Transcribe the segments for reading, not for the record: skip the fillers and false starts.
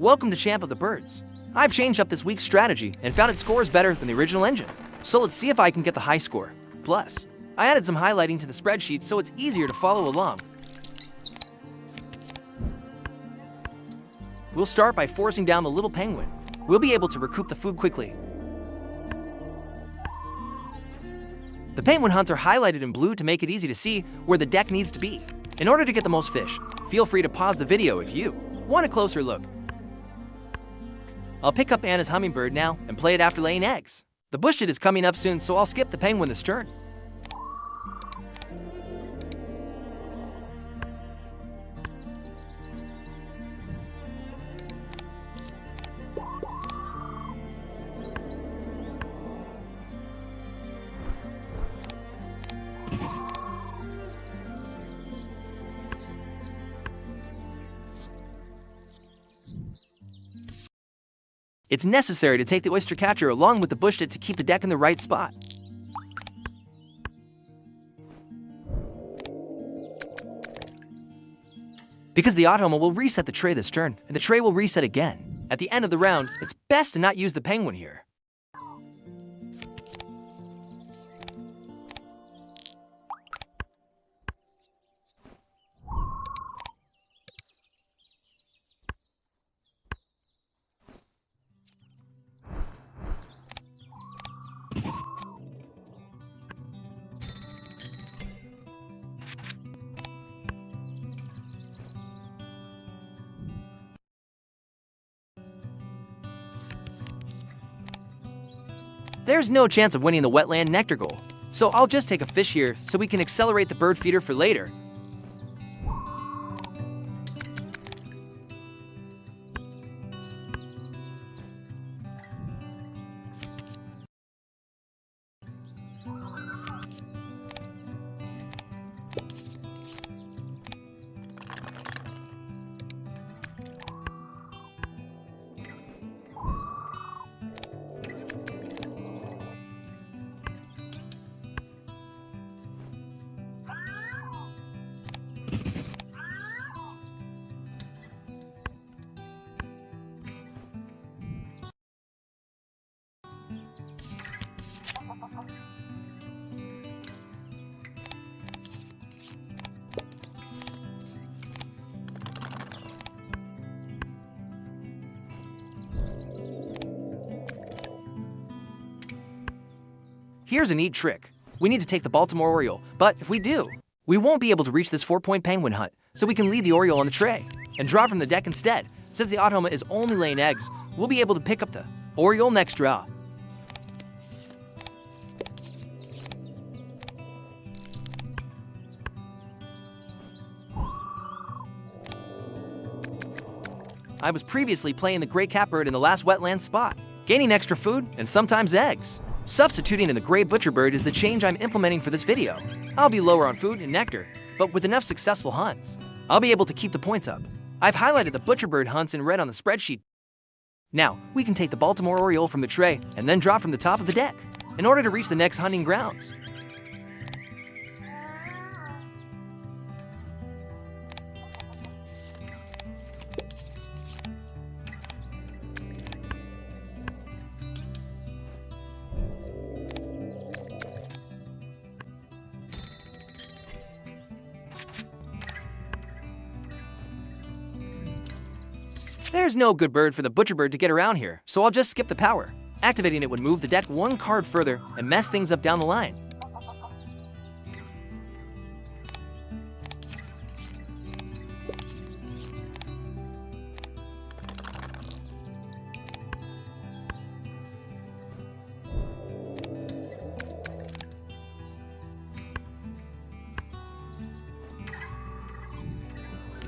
Welcome to Champ of the Birds. I've changed up this week's strategy and found it scores better than the original engine. So let's see if I can get the high score. Plus, I added some highlighting to the spreadsheet so it's easier to follow along. We'll start by forcing down the little penguin. We'll be able to recoup the food quickly. The penguin hunts are highlighted in blue to make it easy to see where the deck needs to be. In order to get the most fish, feel free to pause the video if you want a closer look. I'll pick up Anna's hummingbird now and play it after laying eggs. The Bushtit is coming up soon, so I'll skip the penguin this turn. It's necessary to take the oyster catcher along with the Bushtit to keep the deck in the right spot. Because the Automa will reset the tray this turn, and the tray will reset again. At the end of the round, it's best to not use the penguin here. There's no chance of winning the wetland nectar goal, so I'll just take a fish here so we can accelerate the bird feeder for later. Here's a neat trick. We need to take the Baltimore Oriole, but if we do, we won't be able to reach this 4-point penguin hunt, so we can leave the Oriole on the tray and draw from the deck instead. Since the Automa is only laying eggs, we'll be able to pick up the Oriole next draw. I was previously playing the gray catbird in the last wetland spot, gaining extra food and sometimes eggs. Substituting in the gray butcherbird is the change I'm implementing for this video. I'll be lower on food and nectar, but with enough successful hunts, I'll be able to keep the points up. I've highlighted the butcherbird hunts in red on the spreadsheet. Now, we can take the Baltimore Oriole from the tray and then drop from the top of the deck in order to reach the next hunting grounds. There's no good bird for the Butcherbird to get around here, so I'll just skip the power. Activating it would move the deck one card further and mess things up down the line.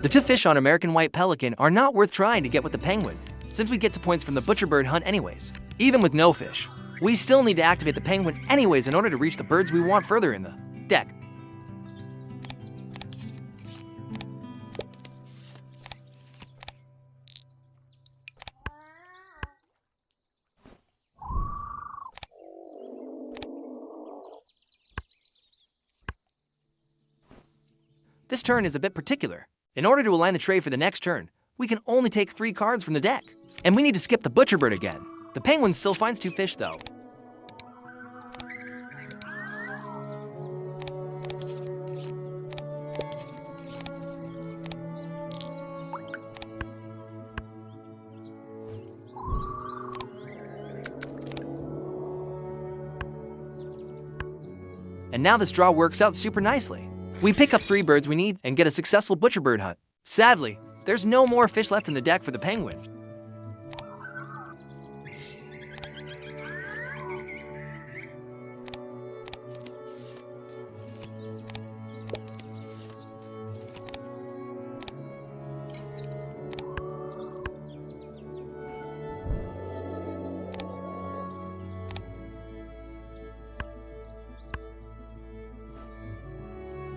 The two fish on American White Pelican are not worth trying to get with the penguin, since we get to points from the Butcherbird hunt anyways. Even with no fish, we still need to activate the penguin anyways in order to reach the birds we want further in the deck. This turn is a bit particular. In order to align the tray for the next turn, We can only take 3 cards from the deck. And we need to skip the Butcherbird again. The penguin still finds 2 fish though. And now this draw works out super nicely. We pick up 3 birds we need and get a successful Butcherbird hunt. Sadly, there's no more fish left in the deck for the penguin.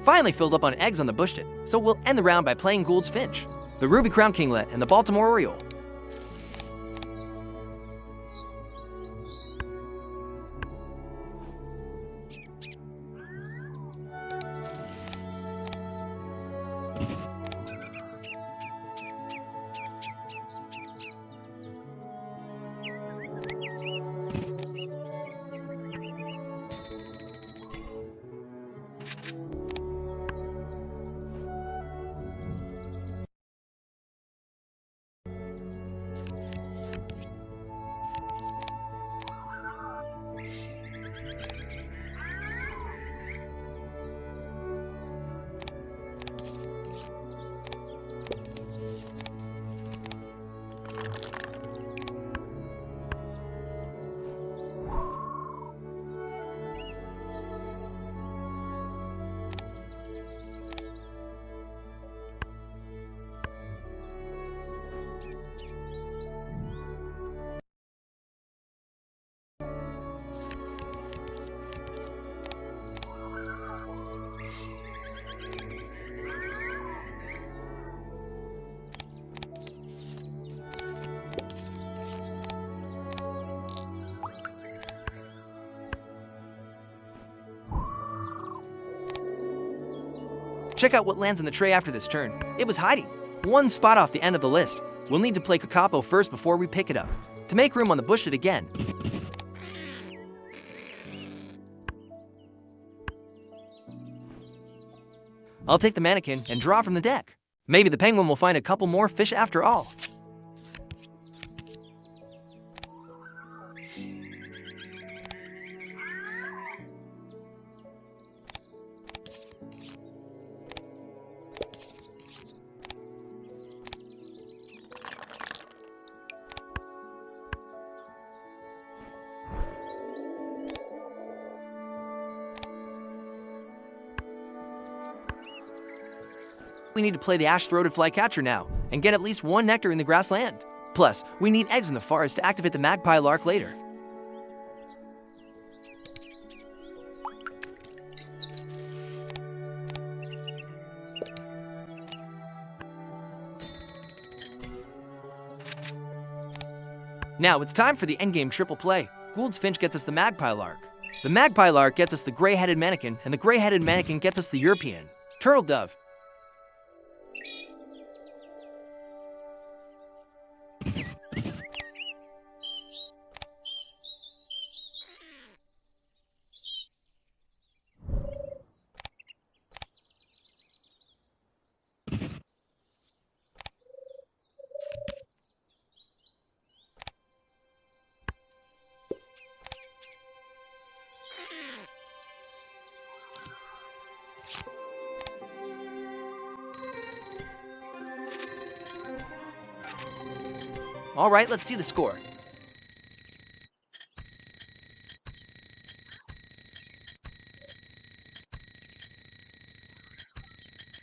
Finally filled up on eggs on the Bushtit, so we'll end the round by playing Gould's Finch, the ruby-crowned Kinglet, and the Baltimore Oriole. Check out what lands in the tray after this turn. It was hiding 1 spot off the end of the list. We'll need to play Kakapo first before we pick it up, to make room on the Bushtit again. I'll take the Mannikin and draw from the deck. Maybe the penguin will find a couple more fish after all. We need to play the ash-throated Flycatcher now, and get at least 1 nectar in the grassland. Plus, we need eggs in the forest to activate the Magpie-Lark later. Now it's time for the endgame triple play. Gould's Finch gets us the Magpie-Lark. The Magpie-Lark gets us the gray-headed Mannikin, and the gray-headed Mannikin gets us the European turtle dove. All right, let's see the score.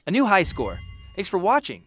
A new high score. Thanks for watching.